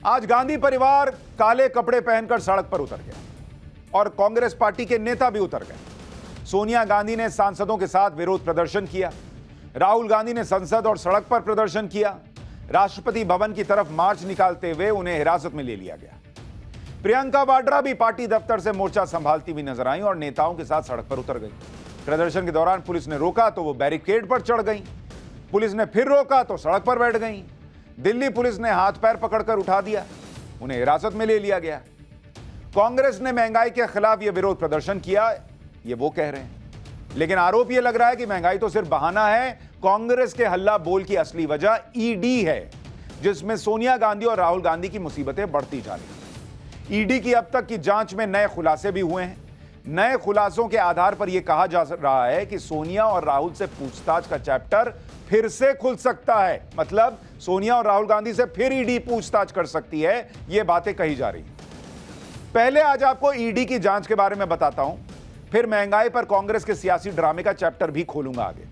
आज गांधी परिवार काले कपड़े पहनकर सड़क पर उतर गया और कांग्रेस पार्टी के नेता भी उतर गए। सोनिया गांधी ने सांसदों के साथ विरोध प्रदर्शन किया। राहुल गांधी ने संसद और सड़क पर प्रदर्शन किया। राष्ट्रपति भवन की तरफ मार्च निकालते हुए उन्हें हिरासत में ले लिया गया। प्रियंका वाड्रा भी पार्टी दफ्तर से मोर्चा संभालती हुई नजर आई और नेताओं के साथ सड़क पर उतर गई। प्रदर्शन के दौरान पुलिस ने रोका तो वो बैरिकेड पर चढ़ गई। पुलिस ने फिर रोका तो सड़क पर बैठ गई। दिल्ली पुलिस ने हाथ पैर पकड़कर उठा दिया, उन्हें हिरासत में ले लिया गया। कांग्रेस ने महंगाई के खिलाफ यह विरोध प्रदर्शन किया, ये वो कह रहे हैं, लेकिन आरोप यह लग रहा है कि महंगाई तो सिर्फ बहाना है। कांग्रेस के हल्ला बोल की असली वजह ईडी है, जिसमें सोनिया गांधी और राहुल गांधी की मुसीबतें बढ़ती जा रही हैं। ईडी की अब तक की जांच में नए खुलासे भी हुए हैं। नए खुलासों के आधार पर यह कहा जा रहा है कि सोनिया और राहुल से पूछताछ का चैप्टर फिर से खुल सकता है। मतलब सोनिया और राहुल गांधी से फिर ईडी पूछताछ कर सकती है, यह बातें कही जा रही। पहले आज आपको ईडी की जांच के बारे में बताता हूं, फिर महंगाई पर कांग्रेस के सियासी ड्रामे का चैप्टर भी खोलूंगा आगे।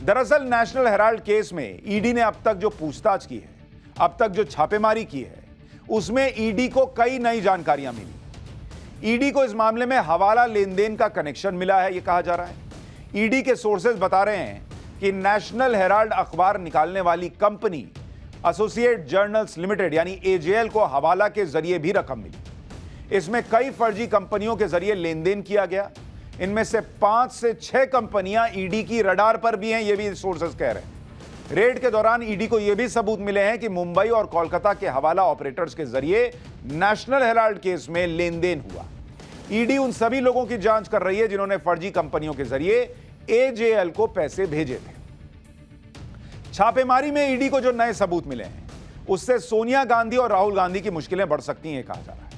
दरअसल नेशनल हेराल्ड केस में ईडी ने अब तक जो पूछताछ की है, अब तक जो छापेमारी की है, उसमें ईडी को कई नई जानकारियां मिली। ईडी को इस मामले में हवाला लेन देन का कनेक्शन मिला है, यह कहा जा रहा है। ईडी के सोर्सेज बता रहे हैं कि नेशनल हेराल्ड अखबार निकालने वाली कंपनी एसोसिएट जर्नल्स लिमिटेड यानी एजेएल को हवाला के जरिए भी रकम मिली। इसमें कई फर्जी कंपनियों के जरिए लेन देन किया गया। इनमें से 5 से 6 कंपनियां ईडी की रडार पर भी हैं, ये भी सोर्सेज कह रहे हैं। रेड के दौरान ईडी को यह भी सबूत मिले हैं कि मुंबई और कोलकाता के हवाला ऑपरेटर्स के जरिए नेशनल हेराल्ड केस में लेन देन हुआ। ईडी उन सभी लोगों की जांच कर रही है जिन्होंने फर्जी कंपनियों के जरिए एजेएल को पैसे भेजे थे। छापेमारी में ईडी को जो नए सबूत मिले हैं, उससे सोनिया गांधी और राहुल गांधी की मुश्किलें बढ़ सकती हैं, कहा जा रहा है।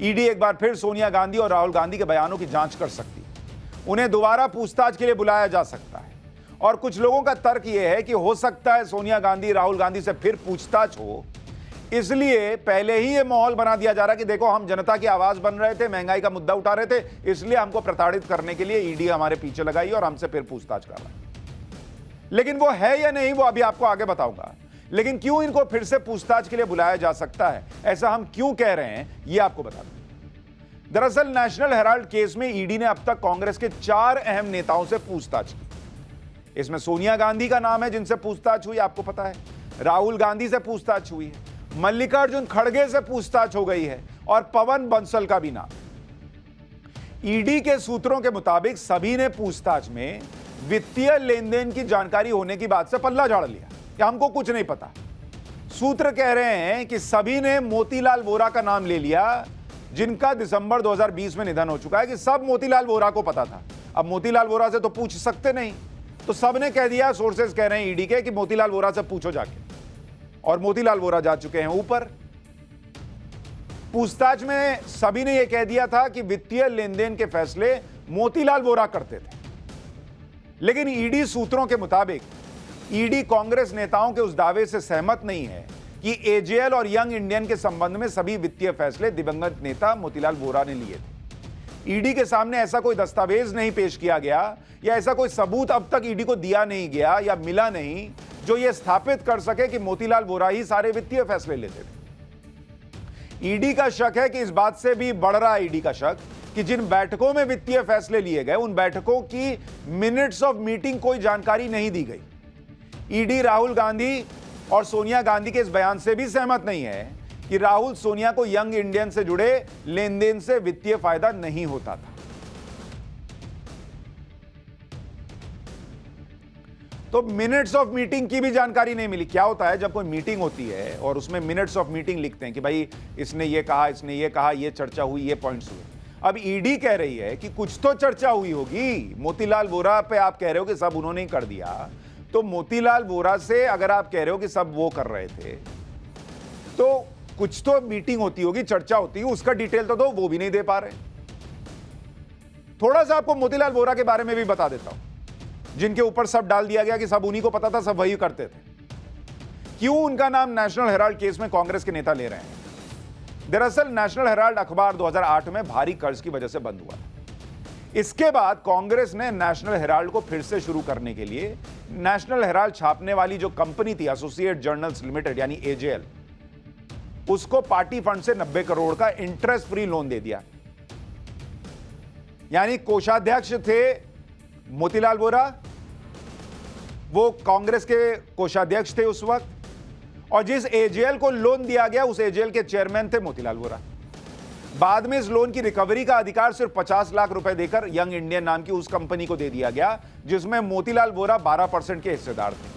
ईडी एक बार फिर सोनिया गांधी और राहुल गांधी के बयानों की जांच कर सकती है। उन्हें दोबारा पूछताछ के लिए बुलाया जा सकता है और कुछ लोगों का तर्क यह है कि हो सकता है सोनिया गांधी राहुल गांधी से फिर पूछताछ हो, इसलिए पहले ही यह माहौल बना दिया जा रहा है कि देखो हम जनता की आवाज बन रहे थे, महंगाई का मुद्दा उठा रहे थे, इसलिए हमको प्रताड़ित करने के लिए ईडी हमारे पीछे लगाई और हमसे फिर पूछताछ कर रहा है। लेकिन वो है या नहीं, वो अभी आपको आगे बताऊंगा। लेकिन क्यों इनको फिर से पूछताछ के लिए बुलाया जा सकता है, ऐसा हम क्यों कह रहे हैं, यह आपको बता दूं। दरअसल नेशनल हेराल्ड केस में ईडी ने अब तक कांग्रेस के 4 अहम नेताओं से पूछताछ की। इसमें सोनिया गांधी का नाम है जिनसे पूछताछ हुई, आपको पता है। राहुल गांधी से पूछताछ हुई है, मल्लिकार्जुन खड़गे से पूछताछ हो गई है और पवन बंसल का भी नाम। ईडी के सूत्रों के मुताबिक सभी ने पूछताछ में वित्तीय लेन देन की जानकारी होने की बात से पल्ला झाड़ लिया कि हमको कुछ नहीं पता। सूत्र कह रहे हैं कि सभी ने मोतीलाल वोरा का नाम ले लिया, जिनका दिसंबर 2020 में निधन हो चुका है, कि सब मोतीलाल वोरा को पता था। अब मोतीलाल वोरा से तो पूछ सकते नहीं, तो सबने कह दिया, सोर्सेज कह रहे हैं ईडी के, कि मोतीलाल वोरा से पूछो जाके। और मोतीलाल वोरा जा चुके हैं ऊपर। पूछताछ में सभी ने यह कह दिया था कि वित्तीय लेन देन के फैसले मोतीलाल वोरा करते थे। लेकिन ईडी सूत्रों के मुताबिक ईडी कांग्रेस नेताओं के उस दावे से सहमत नहीं है कि एजेएल और यंग इंडियन के संबंध में सभी वित्तीय फैसले दिवंगत नेता मोतीलाल वोरा ने लिए थे। ईडी के सामने ऐसा कोई दस्तावेज नहीं पेश किया गया या ऐसा कोई सबूत अब तक ईडी को दिया नहीं गया या मिला नहीं जो यह स्थापित कर सके कि मोतीलाल वोरा ही सारे वित्तीय फैसले लेते थे। ईडी का शक है कि इस बात से भी बढ़ रहा है ईडी का शक कि जिन बैठकों में वित्तीय फैसले लिए गए, उन बैठकों की मिनट्स ऑफ मीटिंग कोई जानकारी नहीं दी गई। ईडी राहुल गांधी और सोनिया गांधी के इस बयान से भी सहमत नहीं है कि राहुल सोनिया को यंग इंडियन से जुड़े लेन देन से वित्तीय फायदा नहीं होता था। तो मिनट्स ऑफ मीटिंग की भी जानकारी नहीं मिली। क्या होता है जब कोई मीटिंग होती है और उसमें मिनट्स ऑफ मीटिंग लिखते हैं कि भाई इसने ये कहा, इसने ये कहा, ये चर्चा हुई, ये पॉइंट्स हुए। अब ईडी कह रही है कि कुछ तो चर्चा हुई होगी। मोतीलाल वोरा पे आप कह रहे हो कि सब उन्होंने ही कर दिया, तो मोतीलाल वोरा से अगर आप कह रहे हो कि सब वो कर रहे थे, तो कुछ तो मीटिंग होती होगी, चर्चा होती है, उसका डिटेल तो दो, वो भी नहीं दे पा रहे। थोड़ा सा आपको मोतीलाल वोरा के बारे में भी बता देता हूं, जिनके ऊपर सब डाल दिया गया कि सब उन्हीं को पता था, सब वही करते थे। क्यों उनका नाम नेशनल हेराल्ड केस में कांग्रेस के नेता ले रहे हैं? दरअसल नेशनल हेराल्ड अखबार 2008 में भारी कर्ज की वजह से बंद हुआ। इसके बाद कांग्रेस ने नेशनल हेराल्ड को फिर से शुरू करने के लिए नेशनल हेराल्ड छापने वाली जो कंपनी थी एसोसिएट जर्नल्स लिमिटेड यानी एजेएल, उसको पार्टी फंड से 90 करोड़ का इंटरेस्ट फ्री लोन दे दिया। यानी कोषाध्यक्ष थे मोतीलाल वोरा, वो कांग्रेस के कोषाध्यक्ष थे उस वक्त, और जिस एजेएल को लोन दिया गया उस एजेएल के चेयरमैन थे मोतीलाल वोरा। बाद में इस लोन की रिकवरी का अधिकार सिर्फ 50 लाख रुपए देकर यंग इंडियन नाम की उस कंपनी को दे दिया गया जिसमें मोतीलाल वोरा 12% के हिस्सेदार थे।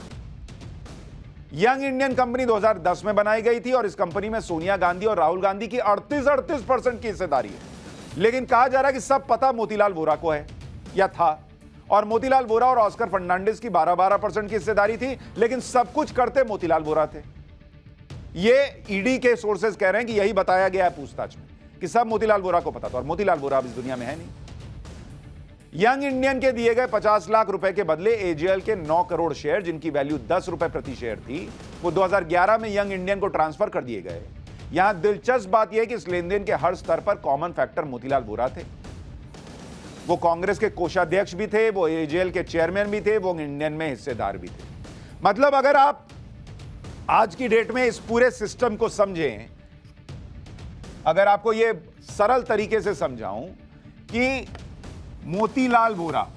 यंग इंडियन कंपनी 2010 में बनाई गई थी और इस कंपनी में सोनिया गांधी और राहुल गांधी की 38% की हिस्सेदारी है। लेकिन कहा जा रहा है कि सब पता मोतीलाल वोरा को है या था, और मोतीलाल वोरा और ऑस्कर फर्नांडिस की 12% की हिस्सेदारी थी, लेकिन सब कुछ करते मोतीलाल वोरा थे। ये ईडी के सोर्सेज कह रहे हैं कि यही बताया गया है पूछताछ में कि सब मोतीलाल वोरा को पता था, और मोतीलाल वोरा अब इस दुनिया में है नहीं। यंग इंडियन के दिए गए 50 लाख रुपए के बदले एजेएल के 9 करोड़ शेयर, जिनकी वैल्यू 10 रुपए प्रति शेयर थी, वो 2011 में यंग इंडियन को ट्रांसफर कर दिए गए। यहां दिलचस्प बात यह कि इस लेनदेन के हर स्तर पर कॉमन फैक्टर मोतीलाल वोरा थे। वो कांग्रेस के कोषाध्यक्ष भी थे, वो एजेएल के चेयरमैन भी थे, वो इंडियन में हिस्सेदार भी थे। मतलब अगर आप आज की डेट में इस पूरे सिस्टम को समझें, अगर आपको यह सरल तरीके से समझाऊं कि मोतीलाल वोरा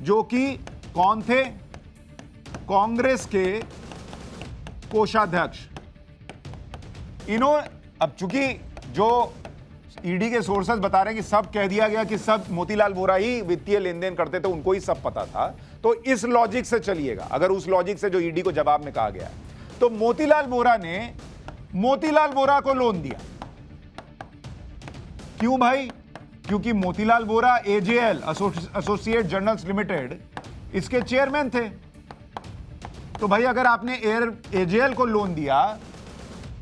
जो कि कौन थे, कांग्रेस के कोषाध्यक्ष, अब चूंकि जो ईडी के सोर्सेस बता रहे हैं कि सब कह दिया गया कि सब मोतीलाल वोरा ही वित्तीय लेन देन करते थे, उनको ही सब पता था, तो इस लॉजिक से चलिएगा। अगर उस लॉजिक से जो ईडी को जवाब में कहा गया, तो मोतीलाल वोरा ने मोतीलाल वोरा को लोन दिया। क्यों भाई? क्योंकि Motilal Vora AJL associate journals limited इसके चेयरमैन थे। तो भाई अगर आपने एजेएल को लोन दिया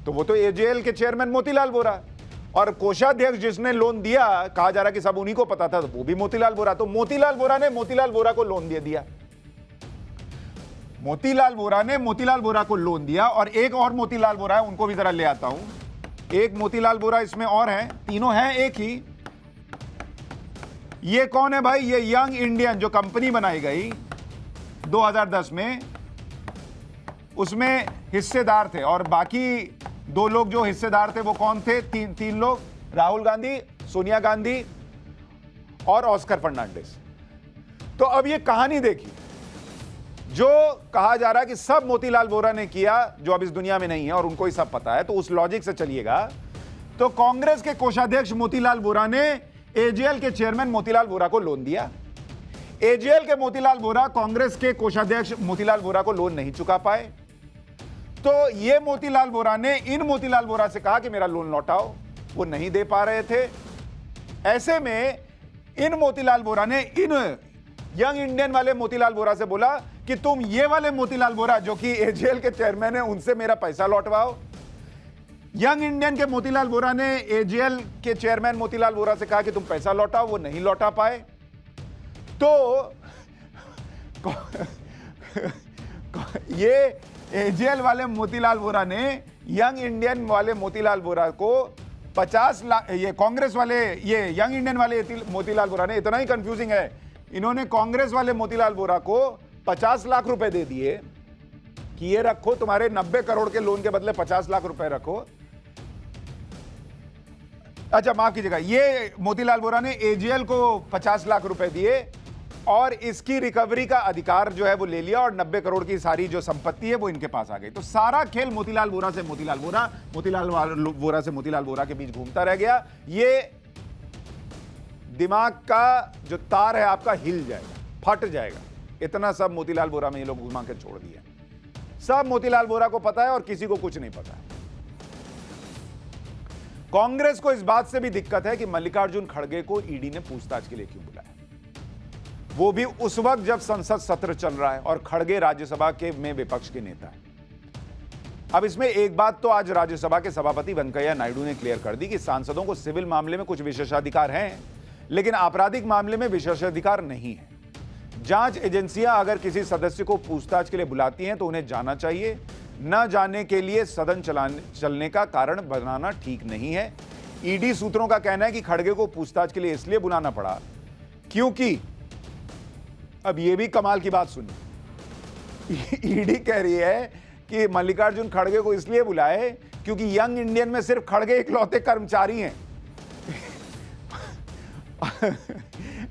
तो वो तो एजेएल के चेयरमैन मोतीलाल वोरा, और कोषाध्यक्ष जिसने लोन दिया, कहा जा रहा कि सब उन्हीं को पता था, तो वो भी मोतीलाल वोरा। तो मोतीलाल वोरा ने मोतीलाल वोरा को लोन दे दिया। मोतीलाल वोरा ने मोतीलाल वोरा को लोन दिया, और एक और मोतीलाल वोरा है, उनको भी जरा ले आता हूं। एक मोतीलाल वोरा इसमें और है, तीनों हैं एक ही। ये कौन है भाई? ये यंग इंडियन जो कंपनी बनाई गई 2010 में, उसमें हिस्सेदार थे, और बाकी दो लोग जो हिस्सेदार थे वो कौन थे? तीन लोग, राहुल गांधी, सोनिया गांधी और ऑस्कर फर्नांडिस। तो अब ये कहानी देखिए, जो कहा जा रहा है कि सब मोतीलाल वोरा ने किया, जो अब इस दुनिया में नहीं है और उनको ही सब पता है, तो उस लॉजिक से चलिएगा तो कांग्रेस के कोषाध्यक्ष मोतीलाल वोरा ने एजेएल के चेयरमैन मोतीलाल वोरा को लोन दिया। एजेएल के मोतीलाल वोरा कांग्रेस के कोषाध्यक्ष मोतीलाल वोरा को लोन नहीं चुका पाए, तो ये मोतीलाल वोरा ने इन मोतीलाल वोरा से कहा कि मेरा लोन लौटाओ, वो नहीं दे पा रहे थे। ऐसे में इन मोतीलाल वोरा ने इन यंग इंडियन वाले मोतीलाल वोरा से बोला कि तुम ये वाले मोतीलाल वोरा जो कि एजेएल के चेयरमैन है, उनसे मेरा पैसा लौटवाओ। यंग इंडियन के मोतीलाल वोरा ने एजेएल के चेयरमैन मोतीलाल वोरा से कहा कि तुम पैसा लौटाओ, वो नहीं लौटा पाए। तो ये एजेएल वाले मोतीलाल वोरा ने यंग इंडियन वाले मोतीलाल वोरा को 50 लाख, ये कांग्रेस वाले, ये यंग इंडियन वाले मोतीलाल वोरा ने, इतना ही कंफ्यूजिंग है, इन्होंने कांग्रेस वाले मोतीलाल वोरा को 50 लाख रुपए दे दिए कि ये रखो, तुम्हारे 90 करोड़ के लोन के बदले 50 लाख रुपए रखो। अच्छा माफ कीजिएगा, ये मोतीलाल वोरा ने एजेएल को 50 लाख रुपए दिए और इसकी रिकवरी का अधिकार जो है वो ले लिया, और 90 करोड़ की सारी जो संपत्ति है वो इनके पास आ गई। तो सारा खेल मोतीलाल वोरा से मोतीलाल वोरा, मोतीलाल वोरा से मोतीलाल वोरा के बीच घूमता रह गया। ये दिमाग का जो तार है आपका हिल जाएगा, फट जाएगा, इतना सब मोतीलाल वोरा में ये लोग घुमा के छोड़ दिया। सब मोतीलाल वोरा को पता है और किसी को कुछ नहीं पता है। कांग्रेस को इस बात से भी दिक्कत है कि मल्लिकार्जुन खड़गे को ईडी ने पूछताछ के लिए क्यों बुलाया, वो भी उस वक्त जब संसद सत्र चल रहा है और खड़गे राज्यसभा के में विपक्ष के नेता है। अब इसमें एक बात तो आज राज्यसभा के सभापति वेंकैया नायडू ने क्लियर कर दी कि सांसदों को सिविल मामले में कुछ विशेषाधिकार हैं, लेकिन आपराधिक मामले में विशेषाधिकार नहीं है। जांच एजेंसियां अगर किसी सदस्य को पूछताछ के लिए बुलाती हैं तो उन्हें जाना चाहिए, न जाने के लिए सदन चलने का कारण बनाना ठीक नहीं है। ईडी सूत्रों का कहना है कि खड़गे को पूछताछ के लिए इसलिए बुलाना पड़ा क्योंकि, अब यह भी कमाल की बात सुनिए, ईडी कह रही है कि मल्लिकार्जुन खड़गे को इसलिए बुलाए क्योंकि यंग इंडियन में सिर्फ खड़गे इकलौते कर्मचारी हैं।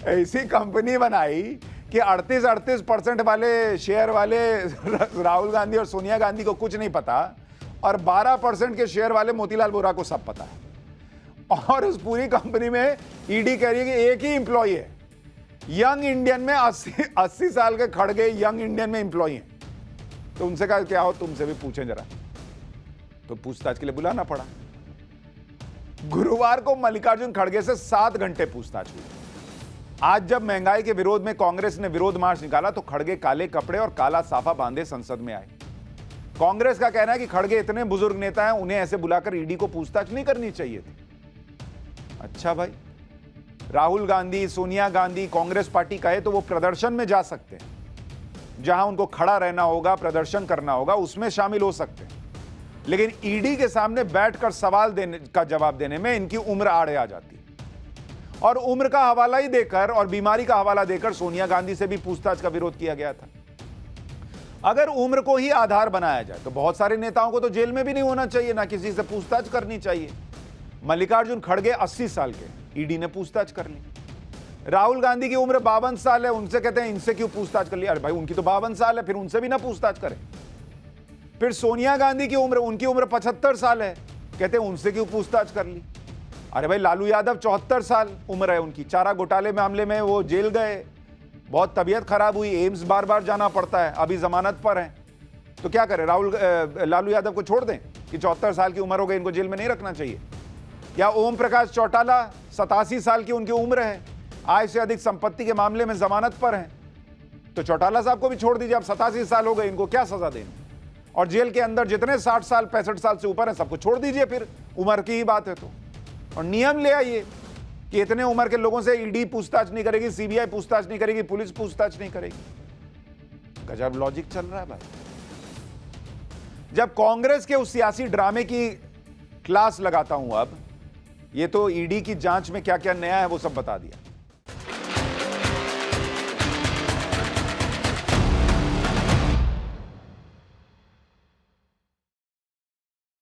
ऐसी कंपनी बनाई कि 38% वाले शेयर वाले राहुल गांधी और सोनिया गांधी को कुछ नहीं पता, और 12% के शेयर वाले मोतीलाल वोरा को सब पता है। और उस पूरी कंपनी में ईडी कह रही है कि एक ही इंप्लॉई है। यंग इंडियन में 80 साल के खड़गे यंग इंडियन में इंप्लॉई हैं। तो उनसे कहा क्या हो, तुमसे भी पूछें जरा। तो पूछताछ के लिए बुलाना पड़ा। गुरुवार को मल्लिकार्जुन खड़गे से 7 घंटे पूछताछ हुई। आज जब महंगाई के विरोध में कांग्रेस ने विरोध मार्च निकाला तो खड़गे काले कपड़े और काला साफा बांधे संसद में आए। कांग्रेस का कहना है कि खड़गे इतने बुजुर्ग नेता हैं, उन्हें ऐसे बुलाकर ईडी को पूछताछ नहीं करनी चाहिए थी। अच्छा भाई, राहुल गांधी, सोनिया गांधी, कांग्रेस पार्टी कहे तो वो प्रदर्शन में जा सकते हैं, जहां उनको खड़ा रहना होगा, प्रदर्शन करना होगा, उसमें शामिल हो सकते हैं। लेकिन ईडी के सामने बैठकर सवाल देने का जवाब देने में इनकी उम्र आड़े आ जाती है। और उम्र का हवाला ही देकर और बीमारी का हवाला देकर सोनिया गांधी से भी पूछताछ का विरोध किया गया था। अगर उम्र को ही आधार बनाया जाए तो बहुत सारे नेताओं को तो जेल में भी नहीं होना चाहिए, ना किसी से पूछताछ करनी चाहिए। मल्लिकार्जुन खड़गे 80 साल के, ईडी ने पूछताछ कर ली। राहुल गांधी की उम्र 52 साल है, उनसे कहते हैं इनसे क्यों पूछताछ कर लिया? अरे भाई, उनकी तो 52 साल है, फिर उनसे भी ना पूछताछ करें। फिर सोनिया गांधी की उम्र, उनकी उम्र 75 साल है, कहते हैं उनसे क्यों पूछताछ कर ली? अरे भाई, लालू यादव 74 साल उम्र है उनकी, चारा घोटाले मामले में वो जेल गए, बहुत तबीयत खराब हुई, एम्स बार बार जाना पड़ता है, अभी जमानत पर है। तो क्या करें, लालू यादव को छोड़ दें कि 74 साल की उम्र हो गई, इनको जेल में नहीं रखना चाहिए? या ओम प्रकाश चौटाला 87 साल की उनकी उम्र है, आय से अधिक संपत्ति के मामले में जमानत पर है, तो चौटाला साहब को भी छोड़ दीजिए। अब 87 साल हो गए, इनको क्या सजा देनी? और जेल के अंदर जितने 60 साल 65 साल से ऊपर है सबको छोड़ दीजिए, फिर उम्र की ही बात है तो। और नियम ले आइए कि इतने उम्र के लोगों से ईडी पूछताछ नहीं करेगी, सीबीआई पूछताछ नहीं करेगी, पुलिस पूछताछ नहीं करेगी। गजब लॉजिक चल रहा है भाई। जब कांग्रेस के उस सियासी ड्रामे की क्लास लगाता हूं, अब ये तो ईडी की जांच में क्या क्या नया है वो सब बता दिया।